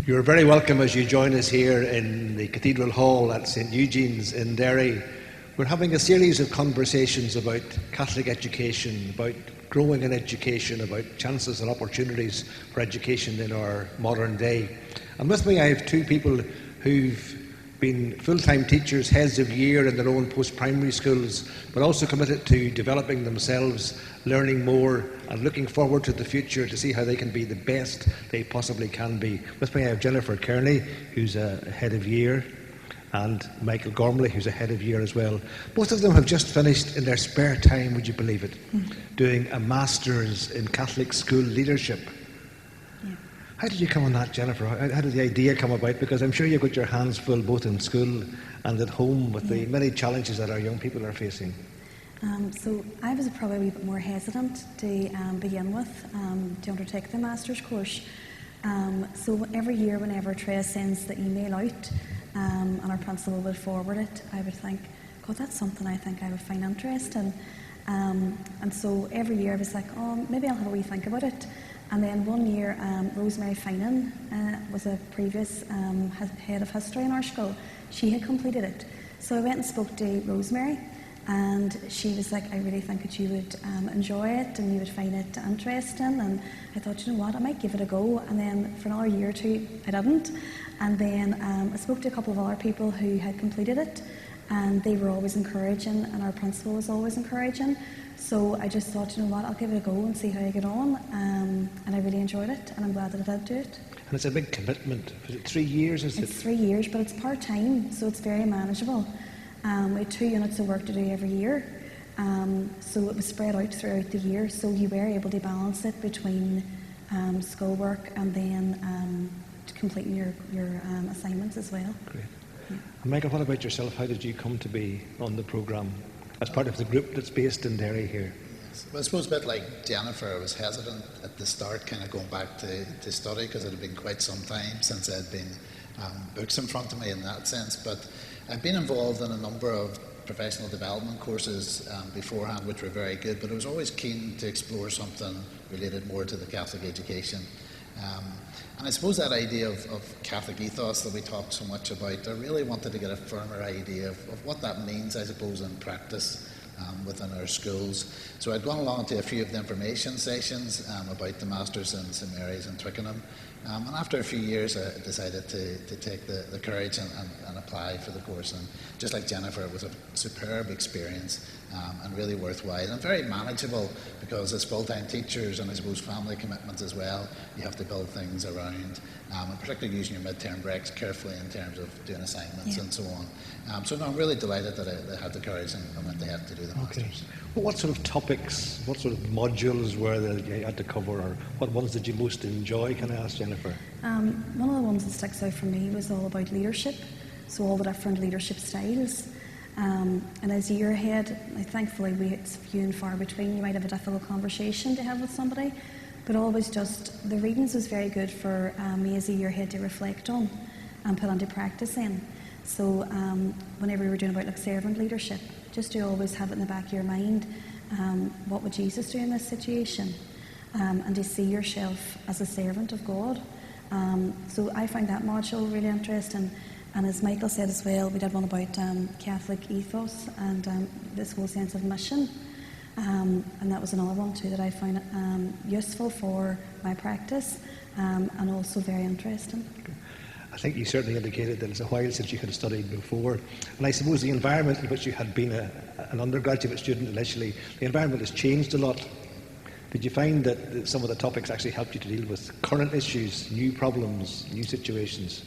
You're very welcome as you join us here in the Cathedral Hall at St Eugene's in Derry. We're having a series of conversations about Catholic education, about growing in education, about chances and opportunities for education in our modern day. And with me I have two people who've been full-time teachers, heads of year in their own post-primary schools, but also committed to developing themselves, learning more and looking forward to the future to see how they can be the best they possibly can be. With me I have Jennifer Kearney, who's a head of year, and Michael Gormley, who's a head of year as well. Both of them have just finished in their spare time, would you believe it, doing a Masters in Catholic School Leadership. How did you come on that, Jennifer? How did the idea come about? Because I'm sure you've got your hands full both in school and at home with the many challenges that our young people are facing. So I was probably a wee bit more hesitant to begin with, to undertake the Masters course. So every year whenever Trey sends the email out and our principal would forward it, I would think, God, that's something I think I would find interesting. And so every year I was like, oh, maybe I'll have a wee think about it. And then one year, Rosemary Finan was a previous head of history in our school. She had completed it. So I went and spoke to Rosemary, and she was like, I really think that you would enjoy it and you would find it interesting. And I thought, you know what, I might give it a go. And then for another year or two, I didn't. And then I spoke to a couple of other people who had completed it, and they were always encouraging, and our principal was always encouraging. So I just thought, you know what, I'll give it a go and see how I get on. And I really enjoyed it, and I'm glad that I did do it. And it's a big commitment. Is it 3 years? It's 3 years, but it's part-time, so it's very manageable. We had 2 units of work to do every year. So it was spread out throughout the year, so you were able to balance it between schoolwork and then completing your assignments as well. Great. Yeah. And Michael, what about yourself? How did you come to be on the programme as part of the group that's based in Derry here? Yes. Well, I suppose a bit like Jennifer, I was hesitant at the start, kind of going back to study, because it had been quite some time since I had been books in front of me in that sense. But I've been involved in a number of professional development courses beforehand, which were very good, but I was always keen to explore something related more to the Catholic education. And I suppose that idea of Catholic ethos that we talk so much about, I really wanted to get a firmer idea of what that means, I suppose, in practice within our schools. So I'd gone along to a few of the information sessions about the Masters in St Mary's in Twickenham. And after a few years, I decided to take the courage and apply for the course. And just like Jennifer, it was a superb experience and really worthwhile and very manageable, because as full-time teachers and I suppose family commitments as well, you have to build things around, and particularly using your mid-term breaks carefully in terms of doing assignments and so on. So no, I'm really delighted that I had the courage and went ahead to do the Masters. Okay. Well, what sort of topics, what sort of modules were there that you had to cover, or what ones did you most enjoy? Can I ask Jennifer? One of the ones that sticks out for me was all about leadership, so all the different leadership styles. And as a year ahead, thankfully it's few and far between. You might have a difficult conversation to have with somebody, but always just the readings was very good for me as a year ahead to reflect on and put into practice in. So whenever we were doing about like servant leadership, just to always have it in the back of your mind, what would Jesus do in this situation? And to see yourself as a servant of God. So I find that module really interesting. And as Michael said as well, we did one about Catholic ethos and this whole sense of mission. And that was another one too that I found useful for my practice and also very interesting. I think you certainly indicated that it's a while since you had studied before. And I suppose the environment in which you had been an undergraduate student initially, the environment has changed a lot. Did you find that some of the topics actually helped you to deal with current issues, new problems, new situations?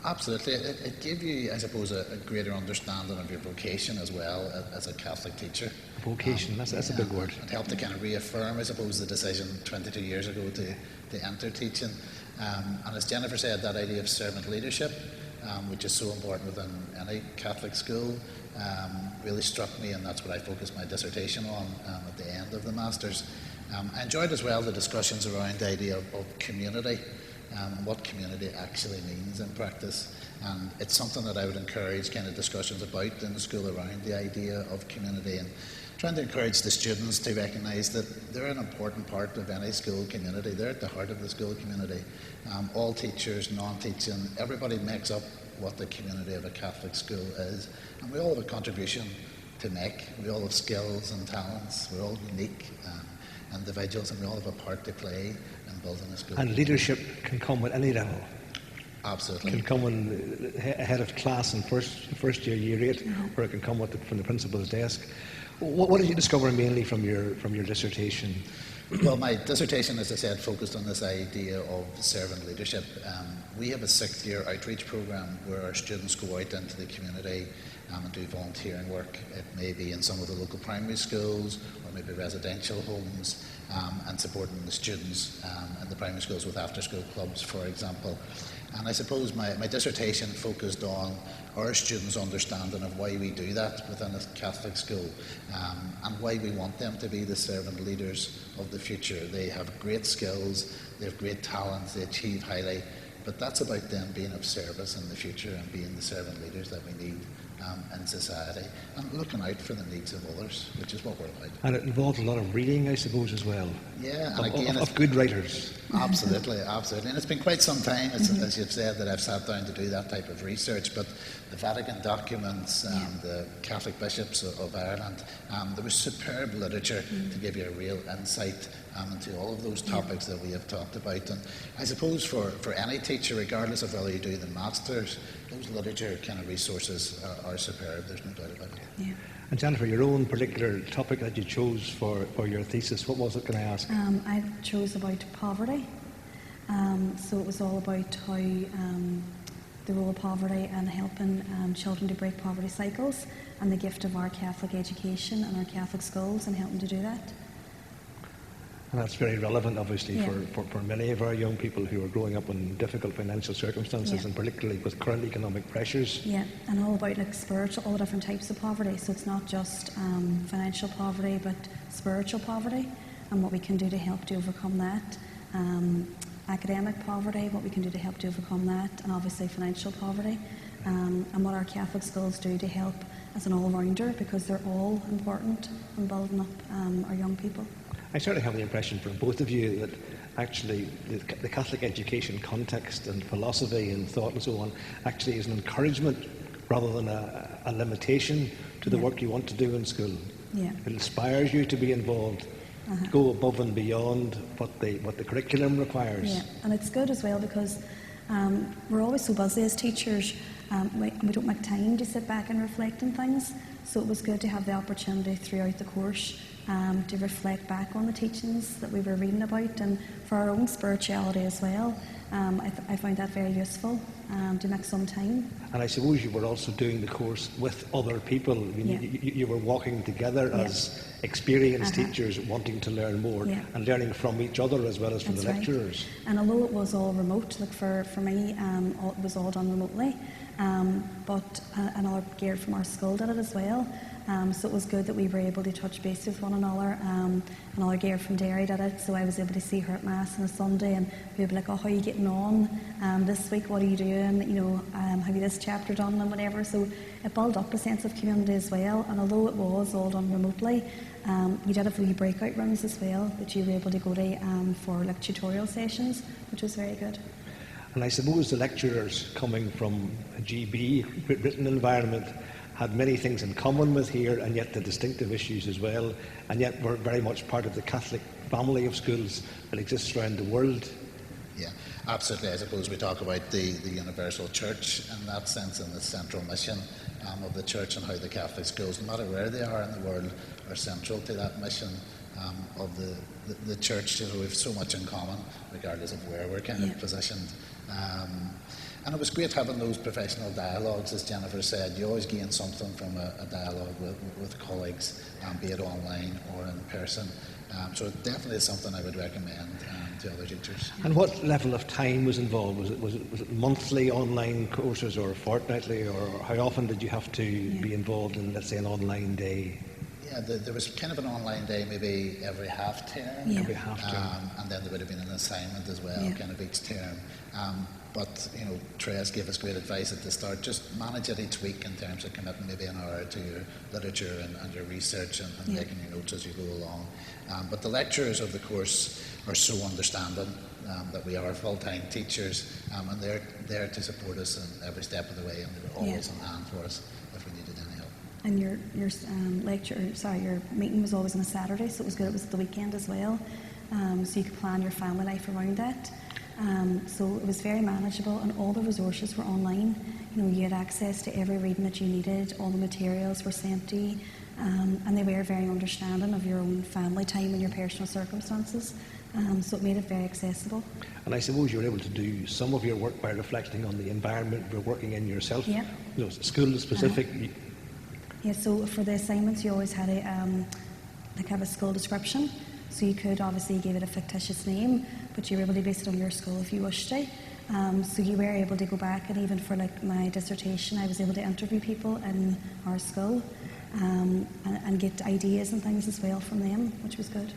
Absolutely. It gave you, I suppose, a greater understanding of your vocation as well as a Catholic teacher. Vocation, that's a big word. It helped to kind of reaffirm, I suppose, the decision 22 years ago to enter teaching. And as Jennifer said, that idea of servant leadership, which is so important within any Catholic school, really struck me, and that's what I focused my dissertation on at the end of the Masters. I enjoyed as well the discussions around the idea of community. what community actually means in practice. And it's something that I would encourage kind of discussions about in the school around the idea of community, and trying to encourage the students to recognise that they're an important part of any school community. They're at the heart of the school community. All teachers, non-teaching, everybody makes up what the community of a Catholic school is. And we all have a contribution to make. We all have skills and talents. We're all unique individuals, and we all have a part to play in building a school. And leadership can come at any level. Absolutely. It can come ahead of class in first year, year 8, or it can come from the principal's desk. What did you discover mainly from your dissertation? Well, my dissertation, as I said, focused on this idea of servant leadership. We have a 6th-year outreach programme where our students go out into the community and do volunteering work. It may be in some of the local primary schools or maybe residential homes, and supporting the students in the primary schools with after-school clubs, for example. And I suppose my dissertation focused on our students' understanding of why we do that within a Catholic school, and why we want them to be the servant leaders of the future. They have great skills, they have great talents, they achieve highly, but that's about them being of service in the future and being the servant leaders that we need in society, and looking out for the needs of others, which is what we're about. And it involves a lot of reading, I suppose, as well. Yeah, and again, of good writers. Absolutely, absolutely. And it's been quite some time, as you've said, that I've sat down to do that type of research, but the Vatican documents and the Catholic bishops of Ireland, there was superb literature to give you a real insight into all of those topics that we have talked about. And I suppose for any teacher, regardless of whether you do the masters, those literature kind of resources are superb, there's no doubt about it. Yeah. And Jennifer, your own particular topic that you chose for your thesis, what was it, can I ask? I chose about poverty. So it was all about how the role of poverty and helping children to break poverty cycles, and the gift of our Catholic education and our Catholic schools and helping to do that. And that's very relevant, obviously, Yeah. for many of our young people who are growing up in difficult financial circumstances, Yeah. and particularly with current economic pressures. Yeah, and all about like spiritual, all different types of poverty. So it's not just financial poverty, but spiritual poverty, and what we can do to help to overcome that. Academic poverty, what we can do to help to overcome that, and obviously financial poverty, and what our Catholic schools do to help as an all-rounder, because they're all important in building up our young people. I certainly have the impression from both of you that actually the Catholic education context and philosophy and thought and so on actually is an encouragement rather than a limitation to the Yeah. work you want to do in school. Yeah. It inspires you to be involved, go above and beyond what the curriculum requires. Yeah, and it's good as well because we're always so busy as teachers, we don't make time to sit back and reflect on things. So it was good to have the opportunity throughout the course to reflect back on the teachings that we were reading about, and for our own spirituality as well. I found that very useful to make some time. And I suppose you were also doing the course with other people. I mean, Yeah. you were walking together Yeah. as experienced teachers wanting to learn more, Yeah. and learning from each other as well as from That's the right. lecturers. And although it was all remote, like for me, it was all done remotely, but another gear from our school did it as well. So it was good that we were able to touch base with one another. Another gear from Derry did it, so I was able to see her at Mass on a Sunday, and we'd be like, "Oh, how are you getting on this week? What are you doing? You know, have you this chapter done and whatever?" So it built up a sense of community as well. And although it was all done remotely, we did have wee breakout rooms as well that you were able to go to for like tutorial sessions, which was very good. And I suppose the lecturers coming from a GB written environment had many things in common with here, and yet the distinctive issues as well, and yet were very much part of the Catholic family of schools that exists around the world. Yeah, absolutely. I suppose we talk about the universal church in that sense, and the central mission of the church, and how the Catholic schools, no matter where they are in the world, are central to that mission of the church. You know, we have so much in common, regardless of where we're kind of positioned. And it was great having those professional dialogues, as Jennifer said. You always gain something from a dialogue with colleagues, be it online or in person. So it definitely is something I would recommend to other teachers. And what level of time was involved? Was it monthly online courses, or fortnightly, or how often did you have to be involved in, let's say, an online day? Yeah, there was kind of an online day maybe every half term. Yeah. Every half term. And then there would have been an assignment as well, Yeah. kind of each term. But, you know, Therese gave us great advice at the start. Just manage it each week in terms of committing maybe an hour to your literature and your research and Yeah. making your notes as you go along. But the lecturers of the course are so understanding that we are full-time teachers, and they're there to support us in every step of the way, and they're always on hand for us if we needed any help. And your meeting was always on a Saturday, so it was good. It was at the weekend as well, so you could plan your family life around that. So it was very manageable, and all the resources were online. You know, you had access to every reading that you needed. All the materials were sent to you, and they were very understanding of your own family time and your personal circumstances. So it made it very accessible. And I suppose you were able to do some of your work by reflecting on the environment you're working in yourself. Yeah. You know, school specific. Yeah, so for the assignments, you always had have a school description. So you could obviously give it a fictitious name, but you were able to base it on your school if you wished to. So you were able to go back, and even for like my dissertation, I was able to interview people in our school and get ideas and things as well from them, which was good.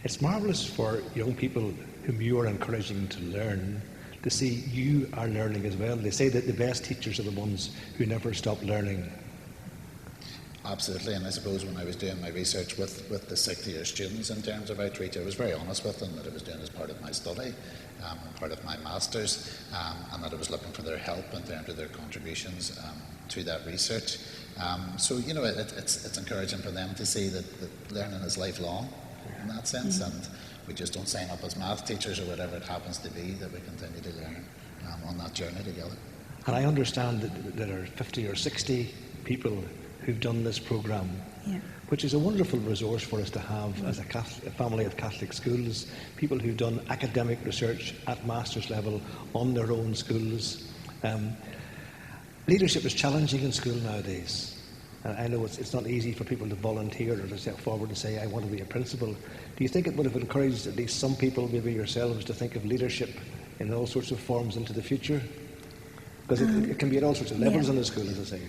It's marvellous for young people whom you are encouraging to learn to see you are learning as well. They say that the best teachers are the ones who never stop learning. Absolutely, and I suppose when I was doing my research with the 6th-year students in terms of outreach, I was very honest with them that I was doing as part of my study and part of my master's, and that I was looking for their help in terms of their contributions to that research. So, you know, it's encouraging for them to see that learning is lifelong in that sense, and we just don't sign up as math teachers or whatever it happens to be, that we continue to learn on that journey together. And I understand that there are 50 or 60 people who've done this programme, Yeah. which is a wonderful resource for us to have as a family of Catholic schools, people who've done academic research at master's level on their own schools. Leadership is challenging in school nowadays. I know it's not easy for people to volunteer or to step forward and say, I want to be a principal. Do you think it would have encouraged at least some people, maybe yourselves, to think of leadership in all sorts of forms into the future? Because it can be at all sorts of levels in the school, as I say.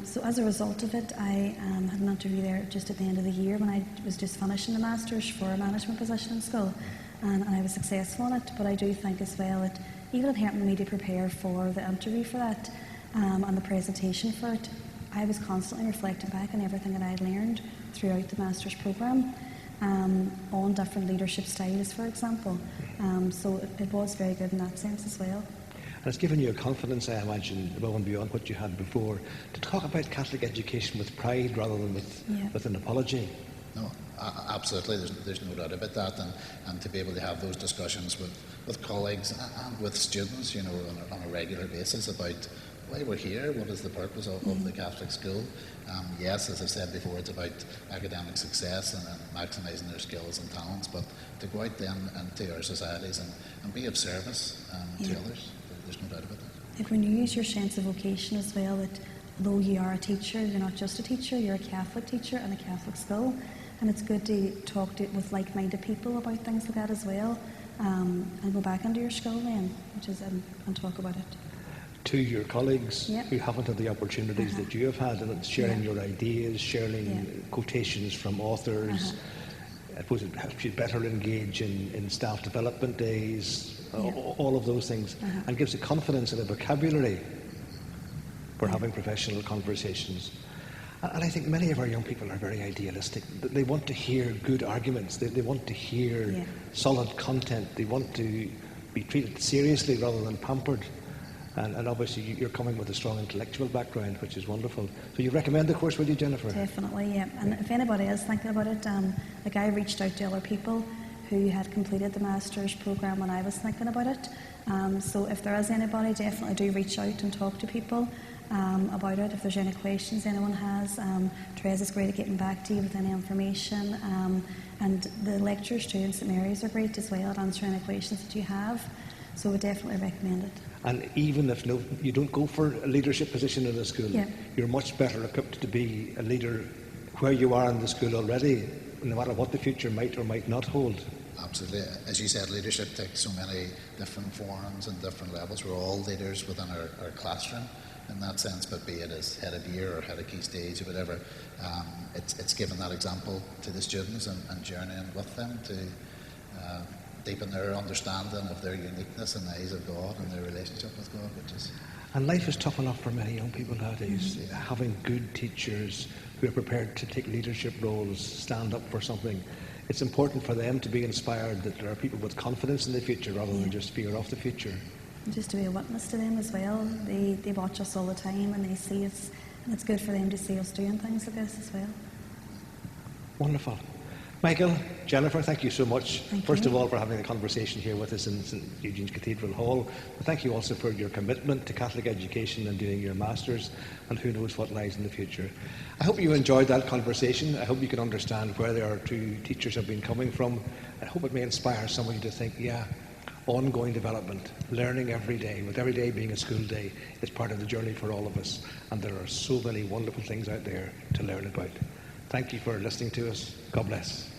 So as a result of it, I had an interview there just at the end of the year when I was just finishing the Masters for a management position in school, and I was successful in it. But I do think as well that even it helped me to prepare for the interview for that and the presentation for it, I was constantly reflecting back on everything that I had learned throughout the Masters programme on different leadership styles, for example. So it was very good in that sense as well. And it's given you a confidence, I imagine, above and beyond what you had before, to talk about Catholic education with pride rather than with an apology. No, absolutely. There's no doubt about that, and to be able to have those discussions with colleagues and with students, you know, on a regular basis about why we're here, what is the purpose of the Catholic school. Yes, as I've said before, it's about academic success and maximising their skills and talents, but to go out then into our societies and be of service to others. There's no doubt about that. If when you use your sense of vocation as well, that although you are a teacher, you're not just a teacher, you're a Catholic teacher in a Catholic school, and it's good to talk with like-minded people about things like that as well, and go back into your school then, and talk about it. To your colleagues who haven't had the opportunities that you have had, and it's sharing your ideas, sharing quotations from authors. I suppose it helps you better engage in staff development days, all of those things, and gives you confidence and a vocabulary for having professional conversations. And I think many of our young people are very idealistic. They want to hear good arguments. They want to hear solid content. They want to be treated seriously rather than pampered. And obviously you're coming with a strong intellectual background, which is wonderful. So you recommend the course, will you, Jennifer? Definitely, yeah. And if anybody is thinking about it, like I reached out to other people who had completed the Masters programme when I was thinking about it. So if there is anybody, definitely do reach out and talk to people about it. If there's any questions anyone has, Therese is great at getting back to you with any information. And the lectures too in St Mary's are great as well at answering any questions that you have. So I would definitely recommend it. And even if you don't go for a leadership position in a school, you're much better equipped to be a leader where you are in the school already, no matter what the future might or might not hold. Absolutely. As you said, leadership takes so many different forms and different levels. We're all leaders within our classroom, in that sense, but be it as head of year or head of key stage or whatever, it's given that example to the students and journeying with them to deepen their understanding of their uniqueness in the eyes of God and their relationship with God, which is... And life is tough enough for many young people nowadays. Having good teachers who are prepared to take leadership roles, stand up for something. It's important for them to be inspired that there are people with confidence in the future rather than just fear of the future. Just to be a witness to them as well. They watch us all the time and they see us, and it's good for them to see us doing things like this as well. Wonderful. Michael, Jennifer, thank you so much. First you. of all, for having a conversation here with us in St Eugene's Cathedral Hall. But thank you also for your commitment to Catholic education and doing your Masters, and who knows what lies in the future. I hope you enjoyed that conversation. I hope you can understand where our two teachers have been coming from. I hope it may inspire some of you to think, yeah, ongoing development, learning every day, with every day being a school day, is part of the journey for all of us. And there are so many wonderful things out there to learn about. Thank you for listening to us. God bless.